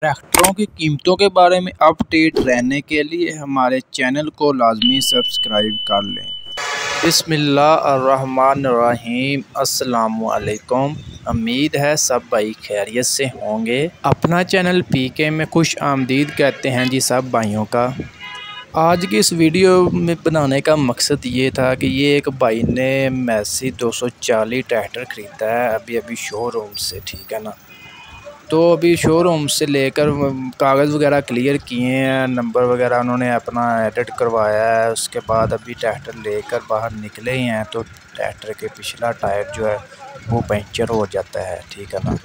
ट्रैक्टरों की कीमतों के बारे में अपडेट रहने के लिए हमारे चैनल को लाजमी सब्सक्राइब कर लें। बिस्मिल्लाहिर्रहमानिर्रहीम। अस्सलामुअलैकुम। उम्मीद है सब भाई खैरियत से होंगे। अपना चैनल पीके में खुश आमदीद कहते हैं जी सब भाइयों का। आज की इस वीडियो में बनाने का मकसद ये था कि ये एक भाई ने मैसी 240 ट्रैक्टर ख़रीदा है अभी शोरूम से, ठीक है ना। तो अभी शोरूम से लेकर कागज़ वगैरह क्लियर किए हैं, नंबर वगैरह उन्होंने अपना एडिट करवाया है। उसके बाद अभी ट्रैक्टर लेकर बाहर निकले ही हैं तो ट्रैक्टर के पिछला टायर जो है वो पंचर हो जाता है, ठीक है ना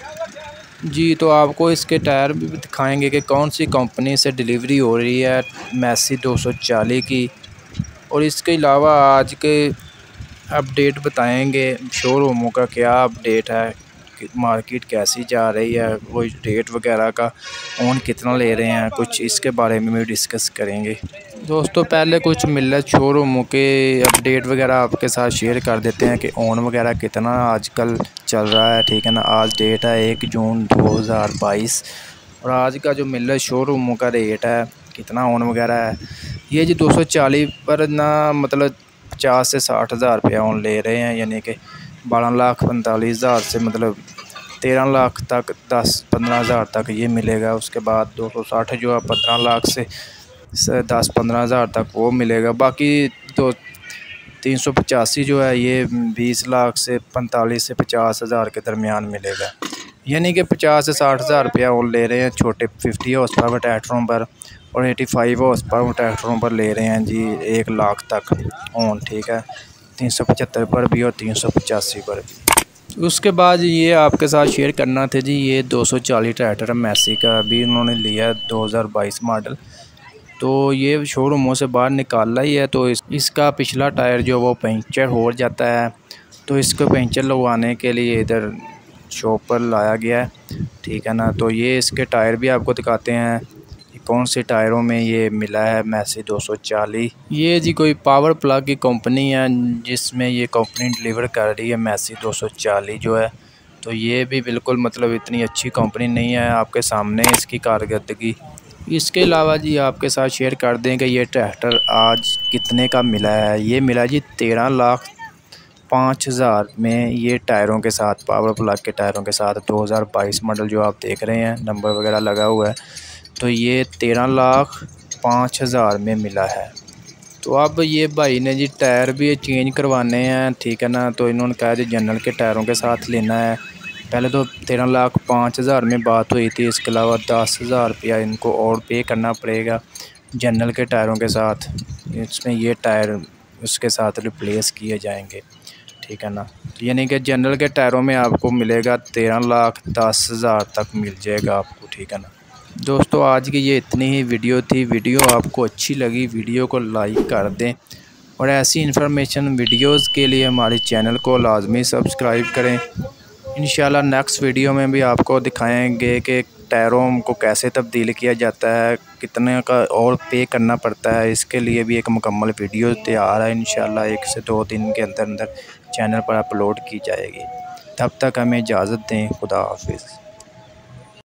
जी। तो आपको इसके टायर भी दिखाएंगे कि कौन सी कंपनी से डिलीवरी हो रही है मैसी 240 की, और इसके अलावा आज के अपडेट बताएंगे शोरूमों का क्या अपडेट है, मार्केट कैसी जा रही है, वो रेट वगैरह का ओन कितना ले रहे हैं, कुछ इसके बारे में भी डिस्कस करेंगे। दोस्तों पहले कुछ मिलत शोरूमों के अपडेट वगैरह आपके साथ शेयर कर देते हैं कि ओन वगैरह कितना आजकल चल रहा है, ठीक है ना। आज डेट है 1 जून 2022 और आज का जो मिलत शोरूमों का रेट है कितना ओन वगैरह है ये जी 240 पर ना, मतलब 50 से 60 हज़ार रुपया ओन ले रहे हैं, यानी कि 12,45,000 से मतलब 13 लाख तक 10-15 हज़ार तक ये मिलेगा। उसके बाद 260 जो है 15 लाख से 10-15 हज़ार तक वो मिलेगा। बाकी तो 385 जो है ये 20 लाख से 45 से 50 हज़ार के दरमियान मिलेगा, यानी कि 50 से 60 हज़ार रुपया और ले रहे हैं छोटे 50 हॉर्स पावर ट्रैक्टरों पर, और 85 हॉर्स पावर ट्रैक्टरों पर ले रहे हैं जी 1 लाख तक ऑन, ठीक है। 375 पर भी और 385 पर भी। उसके बाद ये आपके साथ शेयर करना थे जी, ये 240 ट्रैक्टर मैसी का अभी उन्होंने लिया 2022 मॉडल। तो ये शोरूमों से बाहर निकाला ही है, तो इसका पिछला टायर जो वो पंचर हो जाता है, तो इसको पंचर लगवाने के लिए इधर शॉप पर लाया गया है, ठीक है ना। तो ये इसके टायर भी आपको दिखाते हैं कौन से टायरों में ये मिला है मैसी 240। ये जी कोई पावर प्लग की कंपनी है जिसमें ये कंपनी डिलीवर कर रही है मैसी 240 जो है। तो ये भी बिल्कुल मतलब इतनी अच्छी कंपनी नहीं है, आपके सामने इसकी कारकर्दगी। इसके अलावा जी आपके साथ शेयर कर दें कि ये ट्रैक्टर आज कितने का मिला है। ये मिला जी 13,05,000 में, ये टायरों के साथ, पावर प्लग के टायरों के साथ 2022 मॉडल जो आप देख रहे हैं, नंबर वगैरह लगा हुआ है। तो ये 13,05,000 में मिला है। तो अब ये भाई ने जी टायर भी चेंज करवाने हैं, ठीक है ना। तो इन्होंने कहा जी जनरल के टायरों के साथ लेना है। पहले तो 13,05,000 में बात हुई थी, इसके अलावा 10 हज़ार रुपया इनको और पे करना पड़ेगा जनरल के टायरों के साथ। इसमें ये टायर उसके साथ रिप्लेस किए जाएंगे, ठीक है ना। यानी कि जनरल के टायरों में आपको मिलेगा 13,10,000 तक मिल जाएगा आपको, ठीक है ना। दोस्तों आज की ये इतनी ही वीडियो थी। वीडियो आपको अच्छी लगी वीडियो को लाइक कर दें, और ऐसी इन्फॉर्मेशन वीडियोस के लिए हमारे चैनल को लाजमी सब्सक्राइब करें। इंशाल्लाह नेक्स्ट वीडियो में भी आपको दिखाएंगे कि टायरों को कैसे तब्दील किया जाता है, कितने का और पे करना पड़ता है। इसके लिए भी एक मुकम्मल वीडियो तैयार है, इंशाल्लाह 1 से 2 दिन के अंदर चैनल पर अपलोड की जाएगी। तब तक हमें इजाज़त दें। खुदा हाफिज़।